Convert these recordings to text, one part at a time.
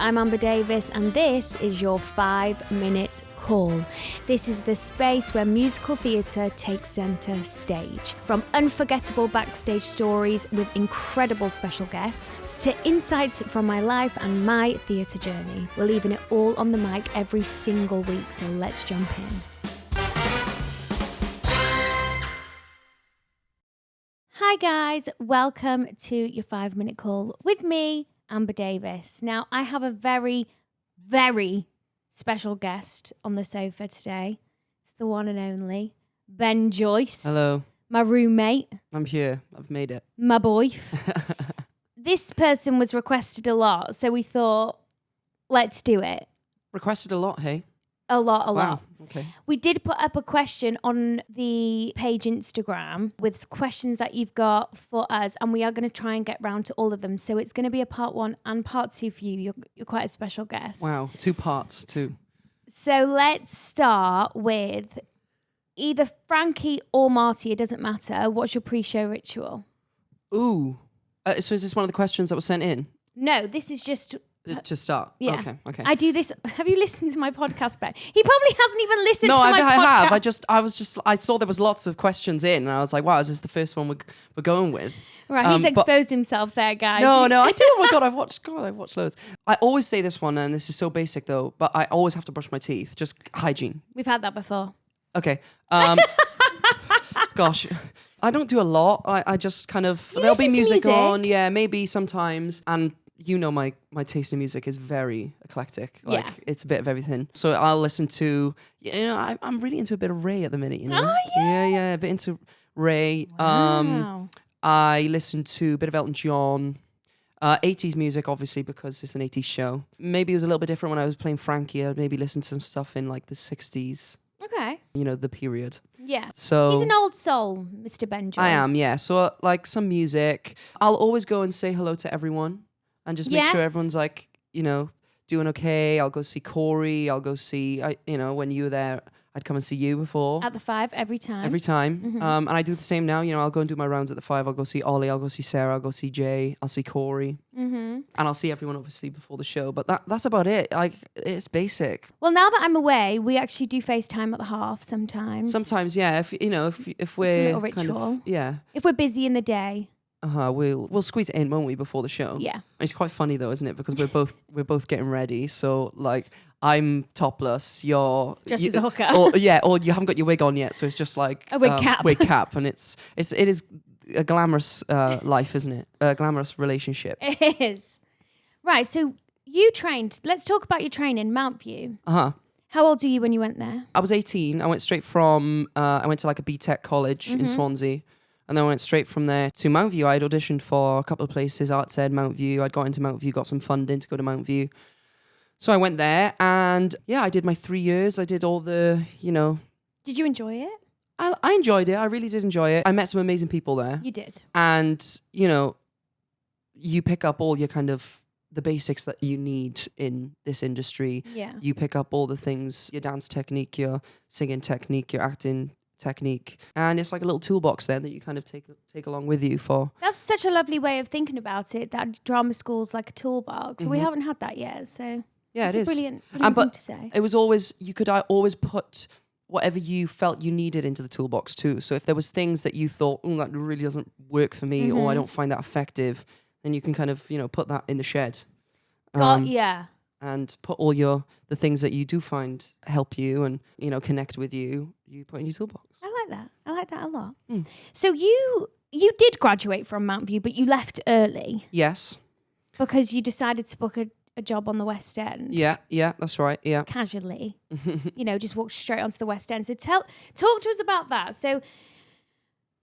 I'm Amber Davies, and this is your 5-minute call. This is the space where musical theatre takes centre stage. From unforgettable backstage stories with incredible special guests to insights from my life and my theatre journey. We're leaving it all on the mic every single week, so let's jump in. Hi guys, welcome to your 5-minute call with me, Amber Davies. Now, I have a very, very special guest on the sofa today. It's the one and only Ben Joyce. Hello. My roommate. I'm here. I've made it. My boy. This person was requested a lot, so we thought, let's do it. Requested a lot, hey? A lot. Wow. Okay. We did put up a question on the page Instagram with questions that you've got for us, and we are going to try and get round to all of them. So it's going to be a part 1 and part 2 for you. You're quite a special guest. Wow. 2 parts, too. So let's start with either Frankie or Marty. It doesn't matter. What's your pre-show ritual? Ooh. So is this one of the questions that was sent in? No, this is just... To start? Yeah. Okay. I do this. Have you listened to my podcast, Ben? He probably hasn't even listened to my podcast. No, I have. I saw there was lots of questions in, and I was like, wow, is this the first one we're going with? Right, he's exposed himself there, guys. No, I do. Oh my God, I've watched loads. I always say this one, and this is so basic though, but I always have to brush my teeth. Just hygiene. We've had that before. Okay. Gosh. I don't do a lot. I just kind of, You there'll be listen to music music? on. Yeah, maybe sometimes. And you know my taste in music is very eclectic. Like it's a bit of everything. So I'll listen to, I'm really into a bit of Ray at the minute, you know? Oh, yeah. Yeah, a bit into Ray. Wow. I listen to a bit of Elton John. 80s music, obviously, because it's an 80s show. Maybe it was a little bit different when I was playing Frankie. I'd maybe listen to some stuff in like the 60s. Okay. You know, the period. Yeah. So he's an old soul, Mr. Ben Joyce. I am, yeah. So like some music. I'll always go and say hello to everyone and just make sure everyone's like, doing okay. I'll go see Corey. I'll go see, when you were there, I'd come and see you before. At the 5 every time. Every time. Mm-hmm. And I do the same now. I'll go and do my rounds at the 5. I'll go see Ollie. I'll go see Sarah. I'll go see Jay. I'll see Corey. Mm-hmm. And I'll see everyone obviously before the show. But that's about it. Like, it's basic. Well, now that I'm away, we actually do FaceTime at the half sometimes. Sometimes, yeah. If we're it's a little ritual. kind of, yeah. If we're busy in the day. We'll squeeze it in, won't we, before the show? Yeah. It's quite funny though, isn't it? Because we're both getting ready. So like I'm topless, you're Just as a hooker. or you haven't got your wig on yet, so it's just like a wig cap. Wig cap, and it is a glamorous life, isn't it? A glamorous relationship. It is. Right, so you trained. Let's talk about your training, Mountview. How old were you when you went there? I was 18. I went straight from I went to like a BTEC college in Swansea. And then I went straight from there to Mountview. I'd auditioned for a couple of places, Arts Ed, Mountview. I'd got into Mountview, got some funding to go to Mountview. So I went there and I did my 3 years. I did all the, Did you enjoy it? I enjoyed it. I really did enjoy it. I met some amazing people there. You did. And, you pick up all your kind of the basics that you need in this industry. Yeah. You pick up all the things, your dance technique, your singing technique, your acting technique, and it's like a little toolbox then that you kind of take along with you for. That's such a lovely way of thinking about it, that drama school's like a toolbox. We haven't had that yet, so yeah, it is brilliant thing to say. It was always, you could always put whatever you felt you needed into the toolbox too. So if there was things that you thought, that really doesn't work for me, or I don't find that effective, then you can kind of put that in the shed. And put all the things that you do find help you and connect with you put in your toolbox. I like that a lot. So you did graduate from Mountview, but you left early. Yes. Because you decided to book a job on the West End. Yeah, that's right. Yeah. Casually. Just walk straight onto the West End. So talk to us about that. So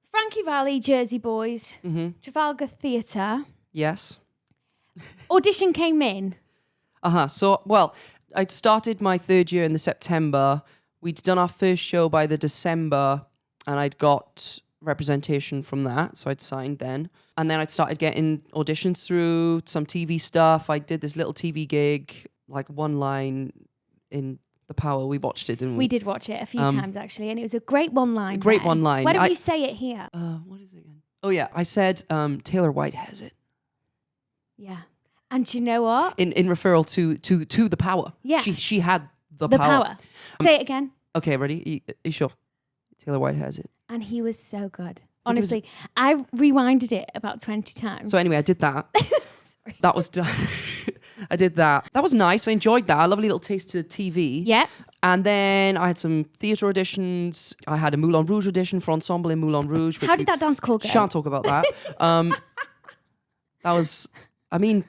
Frankie Valli, Jersey Boys, Trafalgar Theatre. Yes. Audition came in. So, I'd started my 3rd year in the September. We'd done our first show by the December, and I'd got representation from that, so I'd signed then. And then I'd started getting auditions through some TV stuff. I did this little TV gig, like one line in The Power. We watched it, didn't we? We did watch it a few times, actually, and it was a great one line. Great one line. Why don't you say it here? What is it again? Oh, yeah. I said Taylor White has it. Yeah. And do you know what? In referral to the power. Yeah. She had the power. Say it again. Okay, ready? You sure? Taylor White has it. And he was so good. Honestly, I rewinded it about 20 times. So anyway, I did that. That was done. I did that. That was nice. I enjoyed that. A lovely little taste to TV. Yeah. And then I had some theatre auditions. I had a Moulin Rouge audition for ensemble in Moulin Rouge. How did that dance call go? Shan't talk about that. That was, I mean,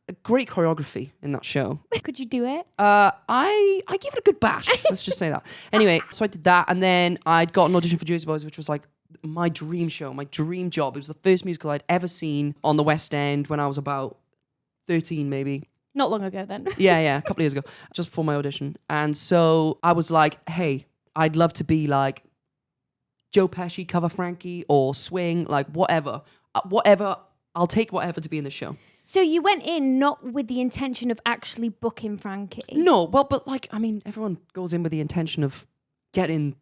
a great choreography in that show. Could you do it? I give it a good bash. Let's just say that. Anyway, so I did that, and then I'd got an audition for Jersey Boys, which was like my dream show, my dream job. It was the first musical I'd ever seen on the West End when I was about 13, maybe. Not long ago then. Yeah, a couple of years ago, just before my audition. And so I was like, hey, I'd love to be like Joe Pesci, cover Frankie, or swing, like whatever. I'll take whatever to be in the show. So you went in not with the intention of actually booking Frankie? No, well, but like, I mean, everyone goes in with the intention of getting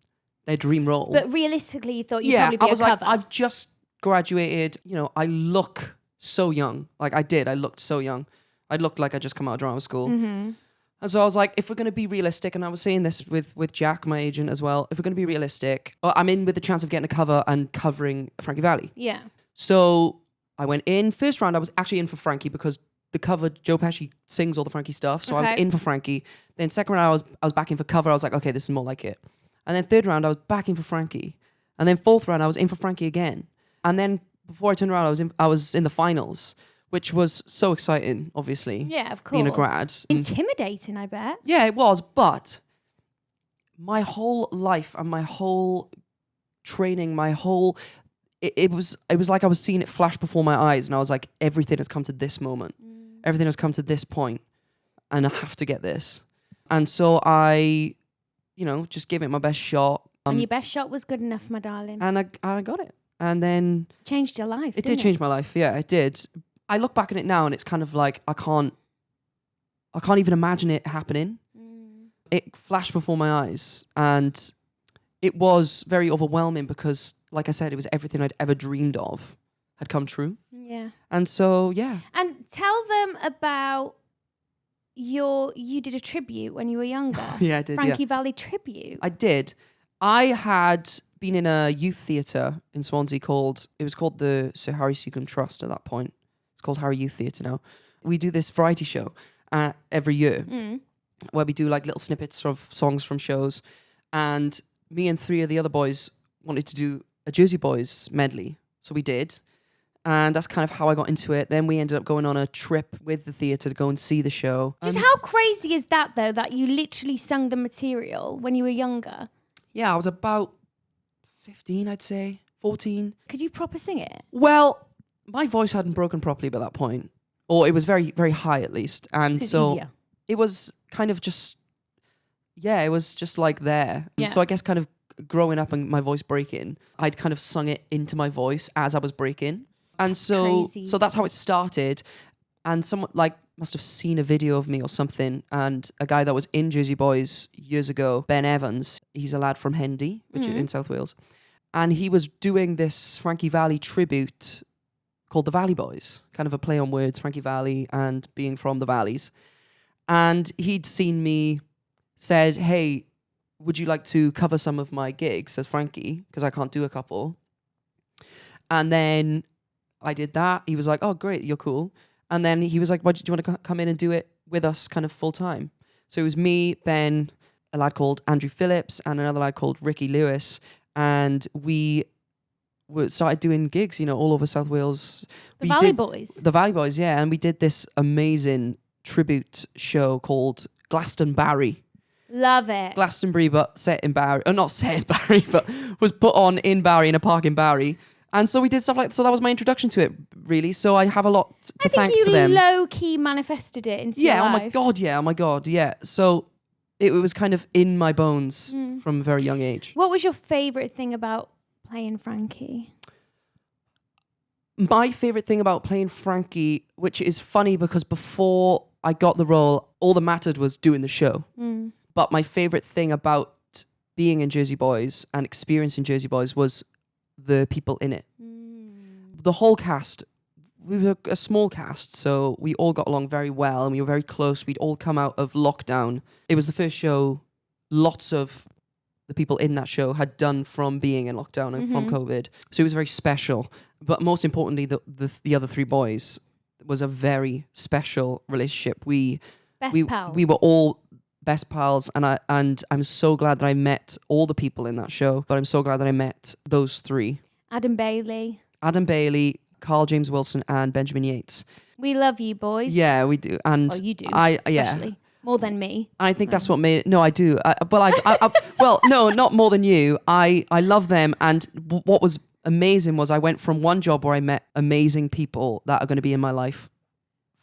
their dream role. But realistically, you thought you'd probably be I was a cover. like, I've just graduated, I look so young. Like I looked so young. I looked like I just come out of drama school. Mm-hmm. And so I was like, if we're going to be realistic, and I was saying this with Jack, my agent as well, if we're going to be realistic, I'm in with the chance of getting a cover and covering Frankie Valli. Yeah. So I went in. First round, I was actually in for Frankie because the cover, Joe Pesci sings all the Frankie stuff. So I was in for Frankie. Then second round, I was back in for cover. I was like, okay, this is more like it. And then third round, I was back in for Frankie. And then fourth round, I was in for Frankie again. And then before I turned around, I was in the finals, which was so exciting, obviously. Yeah, of course. Being a grad. Intimidating, I bet. Yeah, it was. But my whole life and my whole training, it was like I was seeing it flash before my eyes, and I was like, everything has come to this moment. Everything has come to this point, and I have to get this. And so I, just gave it my best shot. And your best shot was good enough, my darling. And I got it. And then changed your life. It did change my life. Yeah, it did. I look back at it now, and it's kind of like I can't even imagine it happening. It flashed before my eyes, and it was very overwhelming because, like I said, it was everything I'd ever dreamed of had come true. Yeah. And so, yeah. And tell them about you did a tribute when you were younger. Yeah, I did. Frankie Valli tribute. I did. I had been in a youth theatre in Swansea it was called the Sir Harry Seacombe Trust at that point. It's called Harry Youth Theatre now. We do this variety show every year where we do like little snippets of songs from shows. And me and three of the other boys wanted to do a Jersey Boys medley. So we did. And that's kind of how I got into it. Then we ended up going on a trip with the theatre to go and see the show. Just how crazy is that, though, that you literally sung the material when you were younger? Yeah, I was about 15, I'd say. 14. Could you proper sing it? Well, my voice hadn't broken properly by that point. Or it was very, very high at least. And so easier. It was kind of just, it was just like there. And so I guess kind of growing up and my voice breaking, I'd kind of sung it into my voice as I was breaking. And so that's how it started. And someone must have seen a video of me or something. And a guy that was in Jersey Boys years ago, Ben Evans, he's a lad from Hendy, which is in South Wales. And he was doing this Frankie Valli tribute called the Valley Boys, kind of a play on words, Frankie Valli and being from the Valleys. And he'd seen me, said, hey, would you like to cover some of my gigs as Frankie? Because I can't do a couple. And then I did that. He was like, oh, great, you're cool. And then he was like, do you want to come in and do it with us kind of full time? So it was me, Ben, a lad called Andrew Phillips, and another lad called Ricky Lewis. And we started doing gigs, all over South Wales. The Valley Boys. The Valley Boys, yeah. And we did this amazing tribute show called Glastonbury. Love it. Glastonbury, but set in Barry. Or not set in Barry, but was put on in Barry, in a park in Barry. And so we did stuff so that was my introduction to it, really. So I have a lot to thank to them. I think you low-key manifested it into your life. Oh my God, yeah. So it was kind of in my bones from a very young age. What was your favourite thing about playing Frankie? My favourite thing about playing Frankie, which is funny because before I got the role, all that mattered was doing the show. But my favourite thing about being in Jersey Boys and experiencing Jersey Boys was the people in it. The whole cast we were a small cast, so we all got along very well and we were very close. We'd all come out of lockdown. It was the first show lots of the people in that show had done from being in lockdown and from COVID. So it was very special. But most importantly, the other three boys was a very special relationship. Pals. We were all best pals, and I'm so glad that I met all the people in that show. But I'm so glad that I met those three: Adam Bailey, Carl James Wilson, and Benjamin Yates. We love you, boys. Yeah, we do. And well, you do. especially. Yeah. More than me. I think that's what made it. No, I do. Well, no, not more than you. I love them. And what was amazing was I went from one job where I met amazing people that are going to be in my life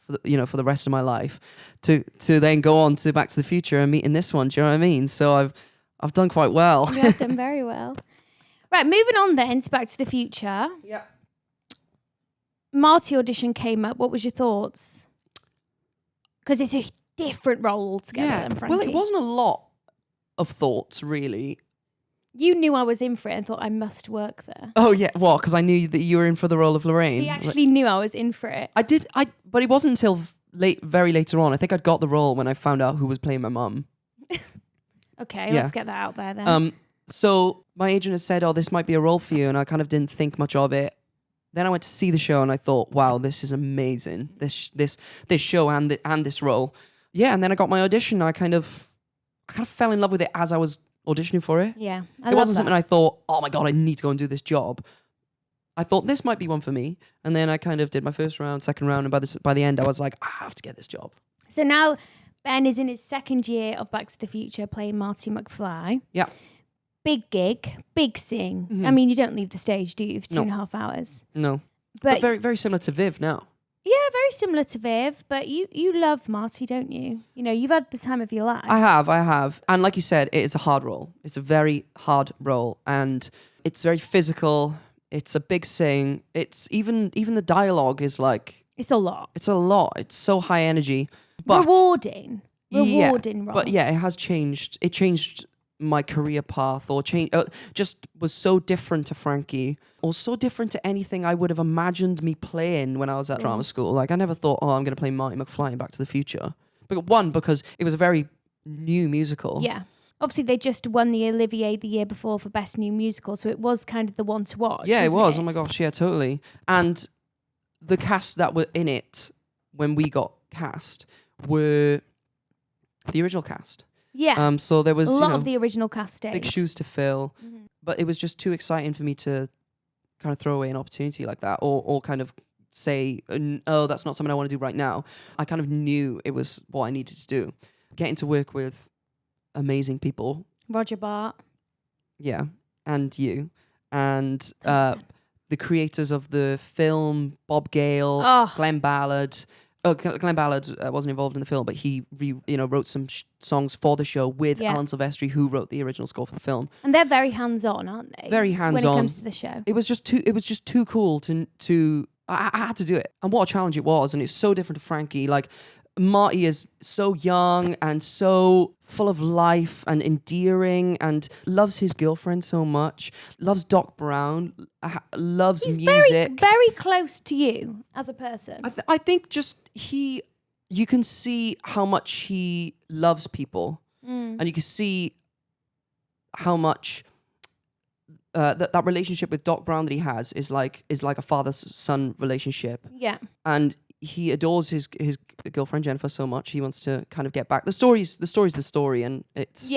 for the rest of my life to then go on to Back to the Future and meet in this one. Do you know what I mean? So I've done quite well. You have done very well. Right, moving on then to Back to the Future. Yeah. Marty audition came up. What was your thoughts? Because it's a different role altogether than Frankie. Well, it wasn't a lot of thoughts, really. You knew I was in for it and thought I must work there. Oh, yeah. What? Because I knew that you were in for the role of Lorraine. He actually knew I was in for it. I did. But it wasn't until very later on. I think I got the role when I found out who was playing my mum. Okay, Yeah. let's get that out there then. So my agent had said, "Oh, this might be a role for you," and I kind of didn't think much of it. Then I went to see the show and I thought, "Wow, this is amazing! This show and this role." Yeah, and then I got my audition. I kind of fell in love with it as I was auditioning for it. Yeah, it wasn't something I thought, "Oh my god, I need to go and do this job." I thought this might be one for me, and then I kind of did my first round, second round, and by the end, I was like, I have to get this job. So now Ben is in his second year of Back to the Future, playing Marty McFly. Yeah, big gig, big sing. I mean, you don't leave the stage, do you, for 2.5 hours? No, but very very similar to Viv now. Yeah, very similar to Viv, but you love Marty, don't you? You know, you've had the time of your life. I have. And like you said, it is a hard role. It's a very hard role. And it's very physical. It's a big sing. It's even the dialogue is like... It's a lot. It's a lot. It's so high energy. But Rewarding yeah, role. But yeah, it has changed. It changed my career path just was so different to Frankie or so different to anything I would have imagined me playing when I was at drama school. Like I never thought, I'm going to play Marty McFly in Back to the Future. But one, because it was a very new musical. Yeah. Obviously, they just won the Olivier the year before for Best New Musical, so it was kind of the one to watch. Yeah, it was. It? Oh my gosh, yeah, totally. And the cast that were in it when we got cast were the original cast. Yeah. So there was a lot of the original casting. Big shoes to fill. But it was just too exciting for me to kind of throw away an opportunity like that or kind of say, oh, that's not something I want to do right now. I kind of knew it was what I needed to do. Getting to work with amazing people. Roger Bart. Yeah. And you. And the creators of the film, Bob Gale, Glenn Ballard. Oh, Glenn Ballard wasn't involved in the film, but he wrote some songs for the show with Alan Silvestri, who wrote the original score for the film. And they're very hands-on, aren't they? Very hands-on. When it comes to the show. It was just too cool to I had to do it. And what a challenge it was. And it's so different to Frankie. Like, Marty is so young and so full of life and endearing and loves his girlfriend so much, loves Doc Brown, loves He's music. Very, very close to you as a person. I think just you can see how much he loves people and you can see how much that relationship with Doc Brown that he has is like a father-son relationship. Yeah. And he adores his girlfriend Jennifer so much. He wants to kind of get back. The story's the story, and it's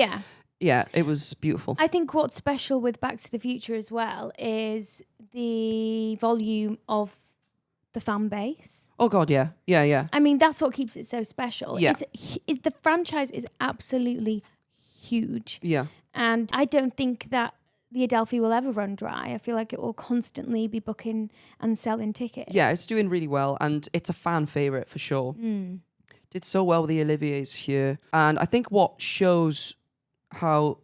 it was beautiful. I think what's special with Back to the Future as well is the volume of the fan base. Oh God, yeah. I mean, that's what keeps it so special. Yeah. The franchise is absolutely huge. Yeah. And I don't think that the Adelphi will ever run dry. I feel like it will constantly be booking and selling tickets. Yeah, it's doing really well, and it's a fan favorite for sure. Did so well with the Oliviers here, and I think what shows how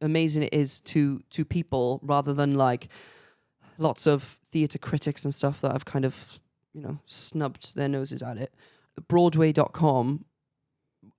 amazing it is to people rather than like lots of theatre critics and stuff that have kind of snubbed their noses at it. Broadway.com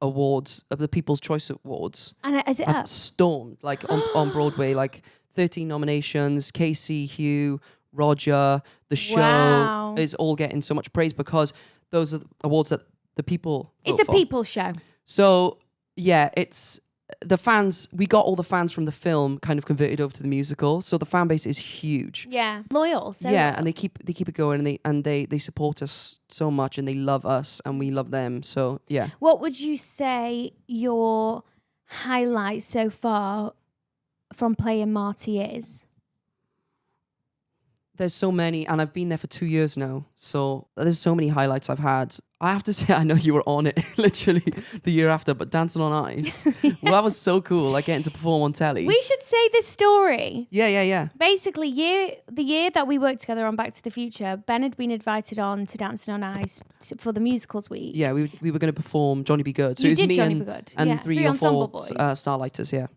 awards of the People's Choice Awards and is it have stormed like on Broadway, like 13 nominations. Casey, Hugh, Roger, the show Wow. is all getting so much praise because those are awards that the people It's vote a for. people show. So yeah, it's the fans. We got all the fans from the film kind of converted over to the musical, so the fan base is huge. Yeah. Loyal. So yeah, loyal. and they keep it going, and they support us so much, and they love us, and we love them. So yeah, What would you say your highlight so far from playing Marty is? there's so many, and I've been there for 2 years now. So there's so many highlights I've had. I have to say, I know you were on it literally the year after, but Dancing on Ice, well, that was so cool. Like getting to perform on telly. We should say this story. Yeah. Basically, the year that we worked together on Back to the Future, Ben had been invited on to Dancing on Ice for the musicals week. Yeah, we were going to perform Johnny Be Good. So You it was did me Johnny and, Be Good. and Yeah, three three or ensemble four boys. Starlighters, yeah.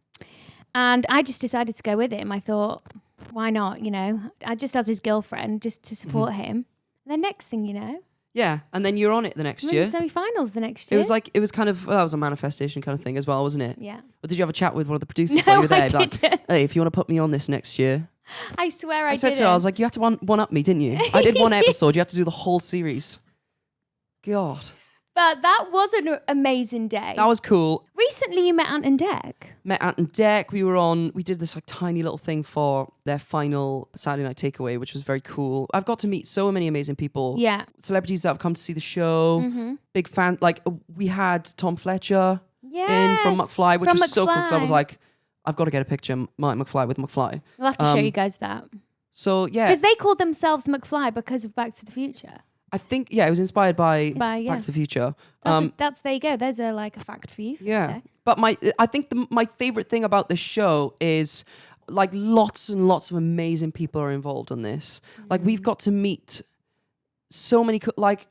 And I just decided to go with him. I thought, why not? You know, I just as his girlfriend, just to support him. And the next thing you know, Yeah, and then you're on it the next we're in year. the semi-finals the next It year. was kind of, that was a manifestation kind of thing as well, wasn't it? Yeah. Or did you have a chat with one of the producers No, while you were there? I Like, didn't. hey, if you want to put me on this next year. I swear I said didn't. to her, I was like, you have to one up me, didn't you? I did one episode. You have to do the whole series. God. But that was an amazing day. That was cool. Recently you met Ant and Dec. Met Ant and Dec. We did this like tiny little thing for their final Saturday Night Takeaway, which was very cool. I've got to meet so many amazing people. Yeah. Celebrities that have come to see the show. Mm-hmm. Big fan. Like we had Tom Fletcher Yes. in from McFly, which From was so cool because I McFly. was like, I've got to get a picture of Marty McFly with McFly. We'll have to show you guys that. So yeah, Because they called themselves McFly because of Back to the Future. I think it was inspired by yeah. Back to the Future. That's there you go. There's a fact for you. For Yeah, today. but I think my favorite thing about this show is like lots and lots of amazing people are involved in this. Like we've got to meet so many like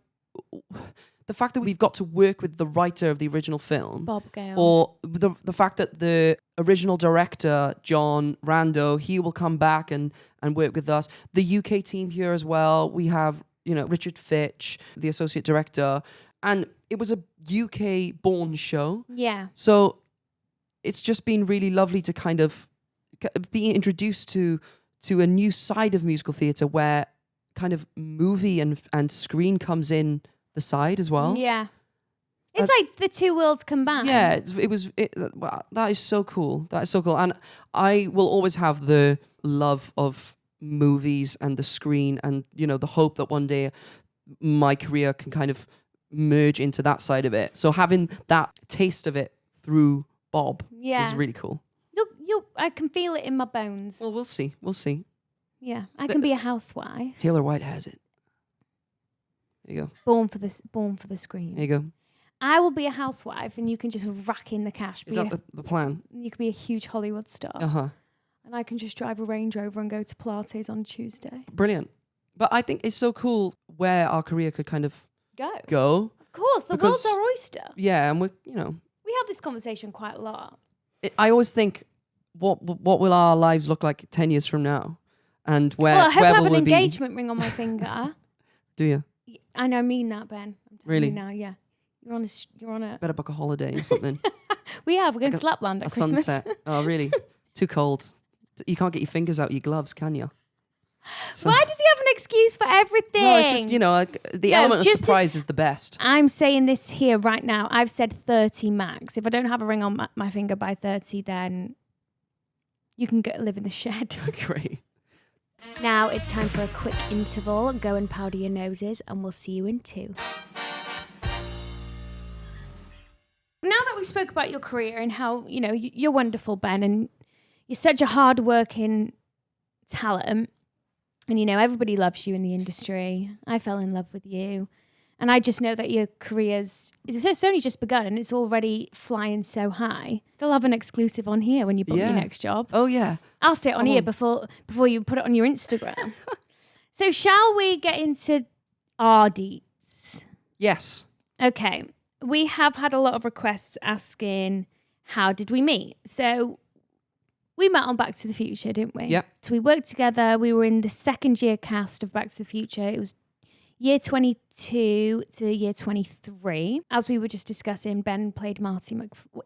the fact that we've got to work with the writer of the original film, Bob Gale. or the fact that the original director John Rando, he will come back and work with us. The UK team here as well. We have Richard Fitch, the associate director, and it was a UK born show. Yeah. So it's just been really lovely to kind of be introduced to a new side of musical theatre where kind of movie and screen comes in the side as well. Yeah. It's like the two worlds combined. Yeah, well, that is so cool. That is so cool. And I will always have the love of movies and the screen and, the hope that one day my career can kind of merge into that side of it. So having that taste of it through Bob is really cool. I can feel it in my bones. Well, we'll see. Yeah. I can be a housewife. Taylor White has it. There you go. Born for the screen. There you go. I will be a housewife and you can just rack in the cash. Is that the plan? You could be a huge Hollywood star. Uh-huh. And I can just drive a Range Rover and go to Pilates on Tuesday. Brilliant. But I think it's so cool where our career could kind of go. Of course, the world's our oyster. Yeah, and we have this conversation quite a lot. I always think, what will our lives look like 10 years from now? And where I hope I have will an we engagement ring on my finger. Do you? I know, I mean that, Ben. I'm telling Really? you now, yeah. You're on a... Better book a holiday or something. We're going Like to Lapland at a Christmas. sunset. Oh, really? Too cold. You can't get your fingers out your gloves, can you? So, Why does he have an excuse for everything? no, it's just, the element of just surprise is the best. I'm saying this here right now. I've said 30 max. If I don't have a ring on my finger by 30, then you can live in the shed. Great. Now it's time for a quick interval. Go and powder your noses and we'll see you in 2. Now that we spoke about your career and how, you're wonderful, Ben, and you're such a hard-working talent, and, everybody loves you in the industry. I fell in love with you. And I just know that your it's only just begun and it's already flying so high. They'll have an exclusive on here when you book your next job. Oh, yeah. I'll say it on here before you put it on your Instagram. So shall we get into our deets? Yes. Okay. We have had a lot of requests asking, how did we meet? So we met on Back to the Future, didn't we? Yeah. So we worked together. We were in the second year cast of Back to the Future. It was year 22 to year 23. As we were just discussing, Ben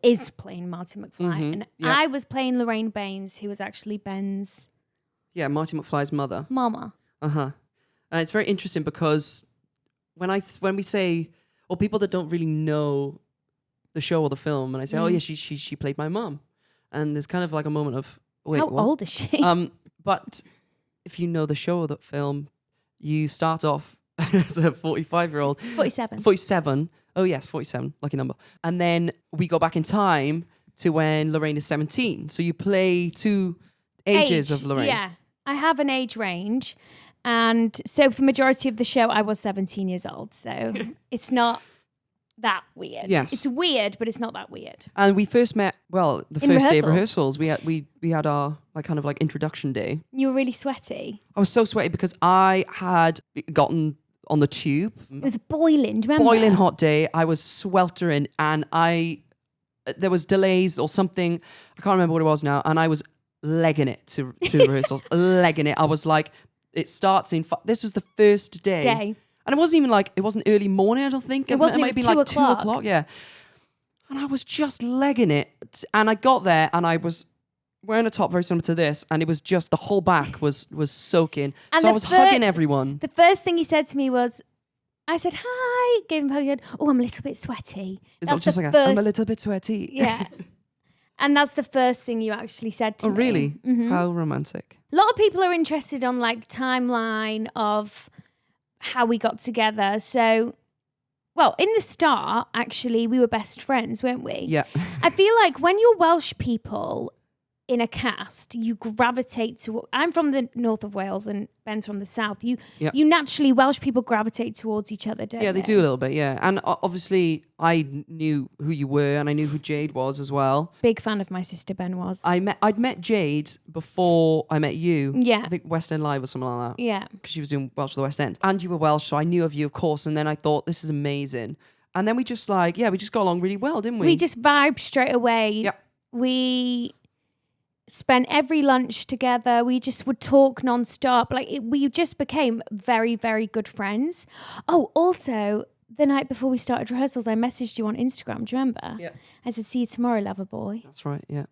is playing Marty McFly. And I was playing Lorraine Baines, who was actually Ben's... Yeah, Marty McFly's mother. Mama. And it's very interesting because when we say, or people that don't really know the show or the film, and I say, oh yeah, she played my mum, and there's kind of like a moment of, wait, How what? old is she? But if you know the show or the film, you start off as a 45-year-old. 47. 47. Oh yes, 47. Lucky number. And then we go back in time to when Lorraine is 17. So you play two ages of Lorraine. Yeah, I have an age range. And so for majority of the show, I was 17 years old. So it's not that weird. Yes. It's weird, but it's not that weird. And we first met, well, the In first day of rehearsals. rehearsals. We had our like kind of like introduction day. You were really sweaty. I was so sweaty because I had gotten on the tube. It was boiling, do you remember? Boiling hot day. I was sweltering and there was delays or something. I can't remember what it was now. And I was legging it to rehearsals, legging it. I was like, it starts in, this was the first day. And it wasn't even like, it wasn't early morning, I don't think. It wasn't, might it have was been 2 like 2 o'clock, yeah. And I was just legging it. And I got there and I was wearing a top very similar to this. And it was just, the whole back was soaking. And so I was hugging everyone. The first thing he said to me was, I said, hi, gave him a hug. He said, oh, I'm a little bit sweaty. It's just like, I'm a little bit sweaty. Yeah. And that's the first thing you actually said to me. Oh, really? Mm-hmm. How romantic. A lot of people are interested on like timeline of how we got together. So, well, in the start, actually, we were best friends, weren't we? Yeah. I feel like when you're Welsh people in a cast, you gravitate to. I'm from the north of Wales and Ben's from the south. You naturally, Welsh people gravitate towards each other, don't they? Yeah, they do a little bit, yeah. And obviously, I knew who you were and I knew who Jade was as well. Big fan of my sister Ben was. I'd met Jade before I met you. Yeah. I think West End Live or something like that. Yeah. Because she was doing Welsh for the West End. And you were Welsh, so I knew of you, of course. And then I thought, this is amazing. And then we just we just got along really well, didn't we? We just vibed straight away. Yep. We spent every lunch together. We just would talk nonstop. We just became very, very good friends. Oh, also, the night before we started rehearsals, I messaged you on Instagram. Do you remember? Yeah. I said, see you tomorrow, lover boy. That's right, yeah.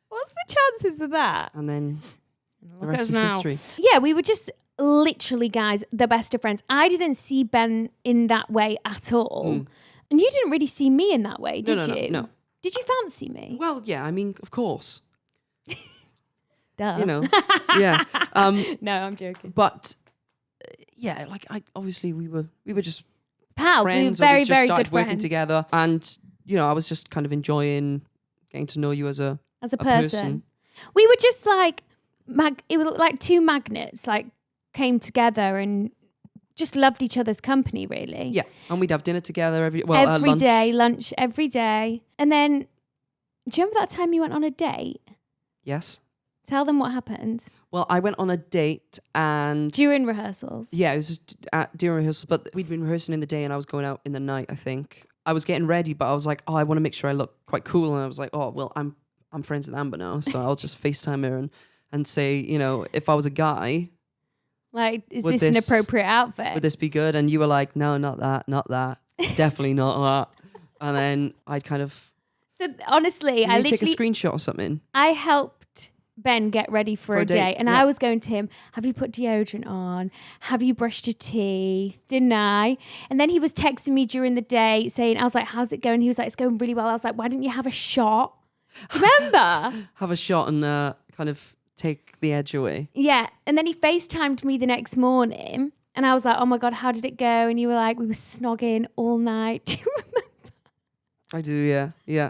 What's the chances of that? And then the rest is history. Yeah, we were just literally, guys, the best of friends. I didn't see Ben in that way at all. And you didn't really see me in that way, did you? No. Did you fancy me? Well, yeah, I mean, of course. Duh. You know, yeah. No, I'm joking. But yeah, obviously we were just pals. friends. We were very, we just very started good working friends together, and I was just kind of enjoying getting to know you as a person. We were just like it was like two magnets, came together and just loved each other's company, really. Yeah, and we'd have dinner together every lunch. day, lunch every day, and then do you remember that time you went on a date? Yes. Tell them what happened. Well, I went on a date and during rehearsals. Yeah, it was just during rehearsals, but we'd been rehearsing in the day and I was going out in the night, I think. I was getting ready, but I was like, oh, I want to make sure I look quite cool. And I was like, oh, well, I'm friends with Amber now, so I'll just FaceTime her and say, if I was a guy, is this an appropriate outfit? Would this be good? And you were like, no, not that, definitely not that. And then I'd kind of. So honestly, I literally take a screenshot or something. I helped Ben get ready for a date. And I was going to him, have you put deodorant on? Have you brushed your teeth? Didn't I? And then he was texting me during the day saying, I was like, how's it going? He was like, it's going really well. I was like, why didn't you have a shot? Do you remember? Have a shot and kind of take the edge away. Yeah. And then he FaceTimed me the next morning and I was like, oh my God, how did it go? And you were like, we were snogging all night. Do you remember? I do, yeah. Yeah.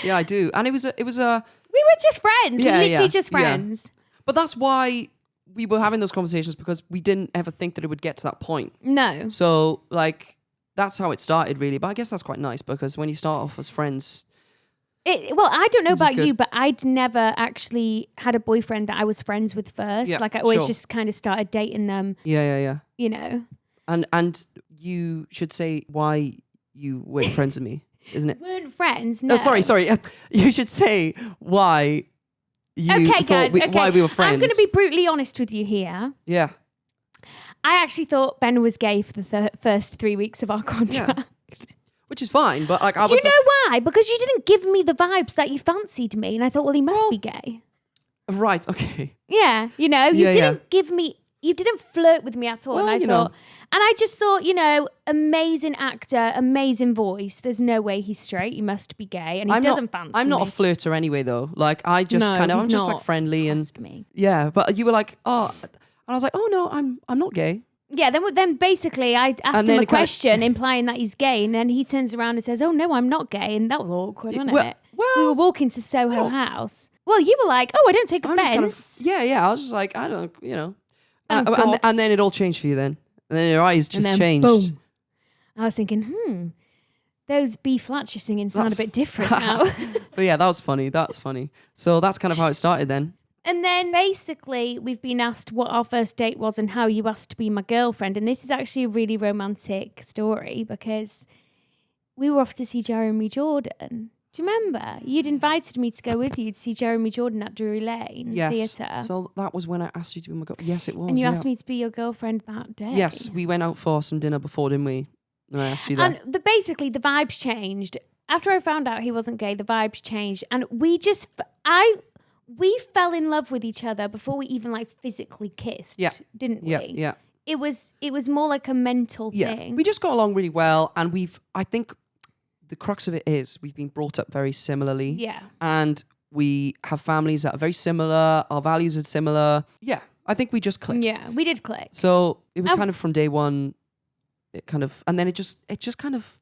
Yeah, I do. And it was a we were just friends, literally just friends. Yeah. But that's why we were having those conversations, because we didn't ever think that it would get to that point. No. So, that's how it started, really. But I guess that's quite nice, because when you start off as friends... Well, I don't know about you, but I'd never actually had a boyfriend that I was friends with first. Yeah, I always just kind of started dating them. Yeah. You know? And you should say why you weren't friends with me. Isn't it? We weren't friends. No, sorry. You should say why you why we were friends. I'm going to be brutally honest with you here. Yeah. I actually thought Ben was gay for the first 3 weeks of our contract. Yeah. Which is fine, but Do you know why? Because you didn't give me the vibes that you fancied me, and I thought, well, he must be gay. Right. Okay. Yeah. You didn't give me You didn't flirt with me at all. Well, And I just thought, amazing actor, amazing voice. There's no way he's straight. He must be gay. And he doesn't fancy I'm not me. a flirter anyway, though. Like, I just I'm just like friendly Trust me. Yeah, but you were like, oh, and I was like, oh no, I'm not gay. Yeah, then basically I asked him a question implying that he's gay, and then he turns around and says, oh no, I'm not gay. And that was awkward, wasn't it? Well, we were walking to Soho House. Well, you were like, oh, I don't take offence. Yeah, I was just like, I don't, And then it all changed for you then. And then your eyes just changed. Boom. I was thinking, those B flats you're singing sound a bit different now. But yeah, that was funny. That's funny. So that's kind of how it started then. And then basically we've been asked what our first date was and how you asked to be my girlfriend. And this is actually a really romantic story because we were off to see Jeremy Jordan. Do you remember? You'd invited me to go with you to see Jeremy Jordan at Drury Lane Theatre. So that was when I asked you to be my girlfriend. Yes, it was. And you asked me to be your girlfriend that day. Yes, we went out for some dinner before, didn't we? And I asked you that. And basically the vibes changed. After I found out he wasn't gay, the vibes changed. And we fell in love with each other before we even like physically kissed, didn't we? Yeah. It was more like a mental thing. We just got along really well, and I think the crux of it is we've been brought up very similarly. Yeah. And we have families that are very similar. Our values are similar. Yeah. I think we just clicked. Yeah, we did click. So it was kind of from day one, and then it just kind of,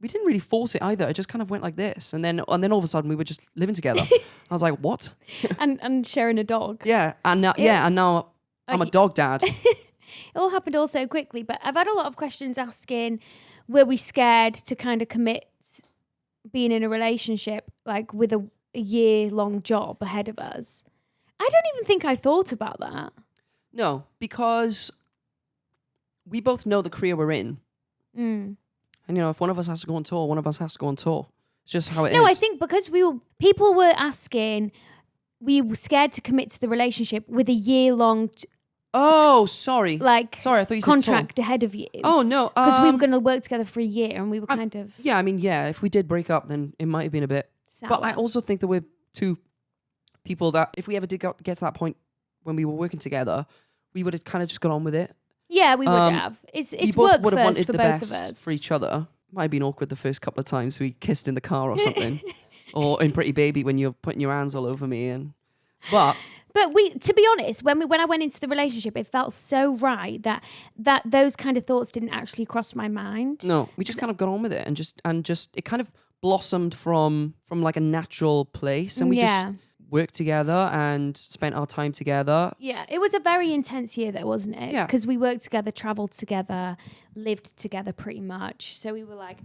we didn't really force it either. It just kind of went like this. And then all of a sudden we were just living together. I was like, what? and sharing a dog. Yeah. And now, I'm a dog dad. It all happened all so quickly, but I've had a lot of questions asking, were we scared to kind of commit being in a relationship like with a year-long job ahead of us? I don't even think I thought about that. No, because we both know the career we're in. And if one of us has to go on tour, one of us has to go on tour. It's just how it is. No, I think because people were asking, we were scared to commit to the relationship with a year-long oh, sorry. Sorry, I thought you said contract ahead of you. Oh, no. Because we were going to work together for a year and we were kind of... Yeah, if we did break up, then it might have been a bit... sour. But I also think that we're two people that if we ever did get to that point when we were working together, we would have kind of just got on with it. Yeah, we would have. It's work first for both of us. For each other. Might have been awkward the first couple of times we kissed in the car or something. Or in Pretty Baby when you're putting your hands all over me. But to be honest, when I went into the relationship, it felt so right that those kind of thoughts didn't actually cross my mind. No, we just kind of got on with it and just it kind of blossomed from like a natural place, and we just worked together and spent our time together. Yeah, it was a very intense year though, wasn't it? Yeah. Because we worked together, travelled together, lived together pretty much. So we were like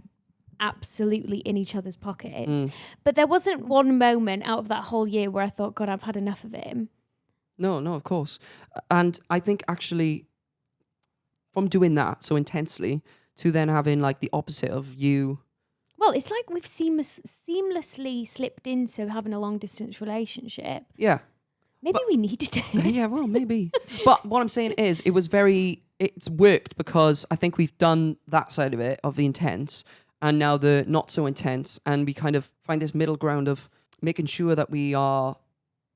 absolutely in each other's pockets. But there wasn't one moment out of that whole year where I thought, God, I've had enough of him. No, of course. And I think actually from doing that so intensely to then having like the opposite of you. Well, it's like we've seamlessly slipped into having a long distance relationship. Yeah. Maybe we needed it. Yeah, well, maybe. But what I'm saying is it's worked because I think we've done that side of it, of the intense, and now the not so intense. And we kind of find this middle ground of making sure that we are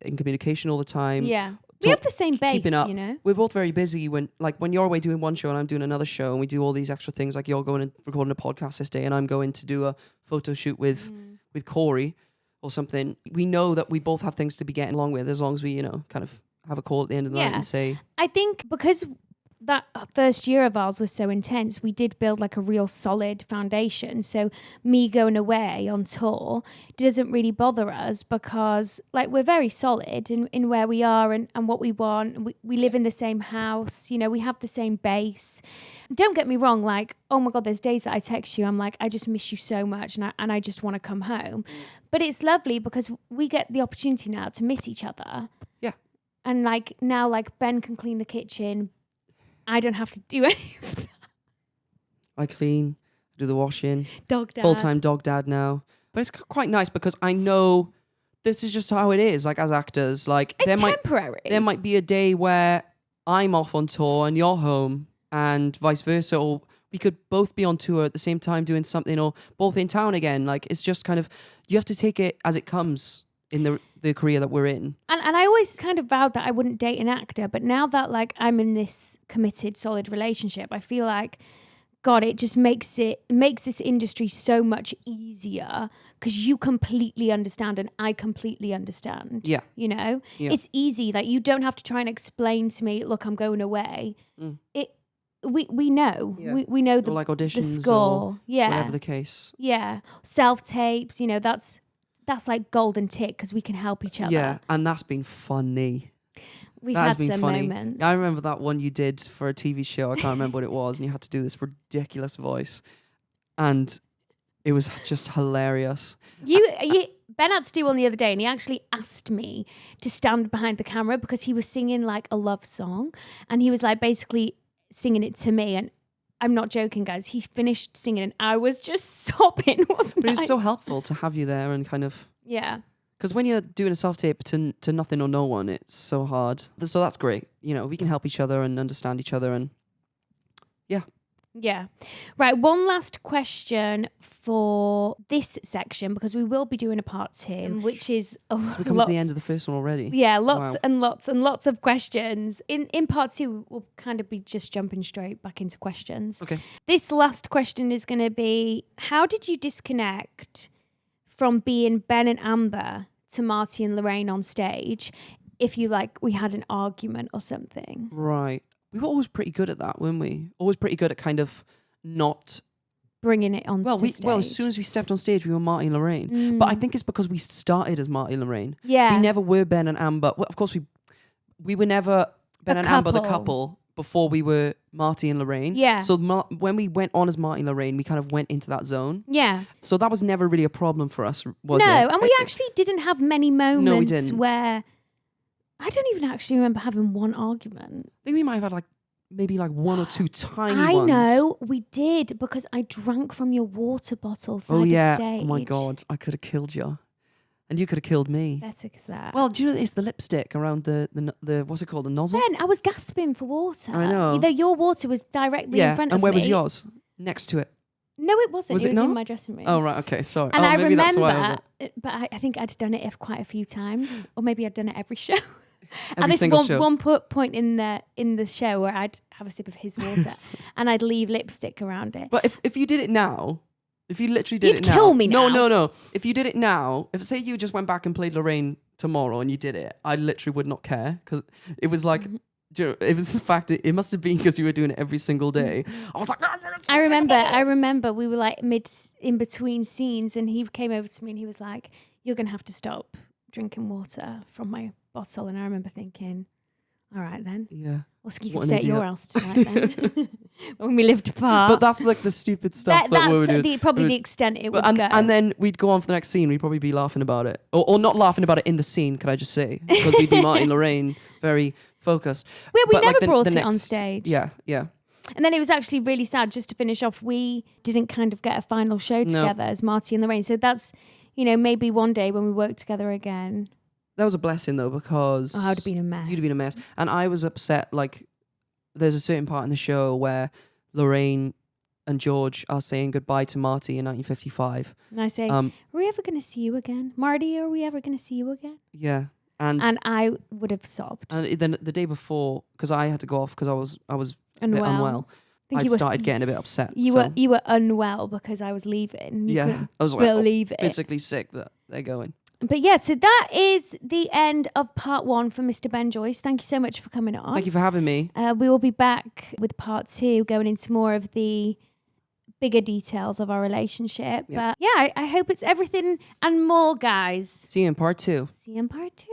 in communication all the time. Yeah. We have the same base, keeping up. you know. We're both very busy when you're away doing one show and I'm doing another show, and we do all these extra things, like you're going and recording a podcast this day and I'm going to do a photo shoot with Corey or something. We know that we both have things to be getting along with, as long as we, kind of have a call at the end of the night and say... I think because that first year of ours was so intense, we did build like a real solid foundation. So me going away on tour doesn't really bother us because like we're very solid in where we are and what we want. We live in the same house, we have the same base. Don't get me wrong, like, oh my God, there's days that I text you, I'm like, I just miss you so much and I just want to come home. But it's lovely because we get the opportunity now to miss each other. Yeah. And like now, like Ben can clean the kitchen. I don't have to do any of that. I clean, do the washing. Dog dad. Full-time dog dad now. But it's quite nice because I know this is just how it is, like as actors. Like it's temporary. There might be a day where I'm off on tour and you're home and vice versa. Or we could both be on tour at the same time doing something, or both in town again. Like it's just kind of, you have to take it as it comes. in the career that we're in. And I always kind of vowed that I wouldn't date an actor, but now that like I'm in this committed, solid relationship, I feel like, God, it just makes this industry so much easier because you completely understand and I completely understand. Yeah. You know? Yeah. It's easy. Like you don't have to try and explain to me, look, I'm going away. We know. Yeah. We know or like auditions the score. or Yeah. whatever the case. Yeah. Self-tapes, you know, that's like golden tick because we can help each other. Yeah, and that's been funny. We've That has had been some funny. moments. I remember that one you did for a TV show. I can't remember what it was, and you had to do this ridiculous voice, and it was just hilarious. Ben had to do one the other day, and he actually asked me to stand behind the camera because he was singing like a love song, and he was like basically singing it to me. And I'm not joking, guys. He finished singing, and I was just sobbing. Wasn't But it I? was so helpful to have you there and kind of. Yeah. Because when you're doing a self-tape to nothing or no one, it's so hard. So that's great. You know, we can help each other and understand each other and yeah. Yeah. Right. One last question for this section because we will be doing a part 2, which is So we're coming to the end of the first one already. Yeah, lots Wow. and lots and lots of questions. In part 2, we'll kind of be just jumping straight back into questions. Okay. This last question is going to be, how did you disconnect from being Ben and Amber to Marty and Lorraine on stage if we had an argument or something? Right. We were always pretty good at that, weren't we? Always pretty good at kind of not bringing it on stage. Well, as soon as we stepped on stage, we were Marty and Lorraine. But I think it's because we started as Marty and Lorraine. Yeah. We never were Ben and Amber. Well, of course, we were never Ben and Amber, the couple, before we were Marty and Lorraine. Yeah. So when we went on as Marty and Lorraine, we kind of went into that zone. Yeah. So that was never really a problem for us, was it? No, and we actually didn't have many moments didn't. where I don't even actually remember having one argument. I think we might have had maybe one or two tiny I ones. know, we did, because I drank from your water bottle side Oh yeah. of stage. Oh my God. I could have killed you. And you could have killed me. Pathetic as that. Well, do you know it's the lipstick around the what's it called, the nozzle? Ben, I was gasping for water. I know. Either your water was directly in front of me. and where was yours? Next to it. No, it wasn't. Was it it was not? in my dressing room. Oh, right. Okay. Sorry. And I maybe that's why I remember, was but I think I'd done it quite a few times, or maybe I'd done it every show. Every and this single show. one point in the show where I'd have a sip of his water and I'd leave lipstick around it. But if you did it now, if you literally did You'd it now. kill me now. No. If you did it now, if say you just went back and played Lorraine tomorrow and you did it, I literally would not care because it was like, do you know, it was the fact that it must have been because you were doing it every single day. I was like, I remember we were like in between scenes and he came over to me and he was like, "You're going to have to stop drinking water from my bottle." And I remember thinking, all right then. Yeah. Well, you What can an stay at idiot. your house tonight then. When we lived apart. But that's like the stupid stuff that we were doing. Probably the extent it would and, go. and then we'd go on for the next scene. We'd probably be laughing about it. Or not laughing about it in the scene, could I just say? Because we'd be Marty and Lorraine, very focused. we But, never like, brought the it on next- stage. Yeah. And then it was actually really sad, just to finish off, we didn't kind of get a final show together as Marty and Lorraine. So that's, maybe one day when we work together again. That was a blessing though, because I would have been a mess. You'd have been a mess. And I was upset, there's a certain part in the show where Lorraine and George are saying goodbye to Marty in 1955. And I say, are we ever going to see you again? Marty, are we ever going to see you again? Yeah. And I would have sobbed. and then the day before, because I had to go off because I was a bit Unwell. unwell, I I think started getting a bit upset. You so, were unwell because I was leaving. You yeah, couldn't I was like believe it. physically sick that they're going. But yeah, so that is the end of part 1 for Mr. Ben Joyce. Thank you so much for coming on. Thank you for having me. We will be back with part 2, going into more of the bigger details of our relationship. Yeah. But yeah, I hope it's everything and more, guys. See you in part 2. See you in part 2.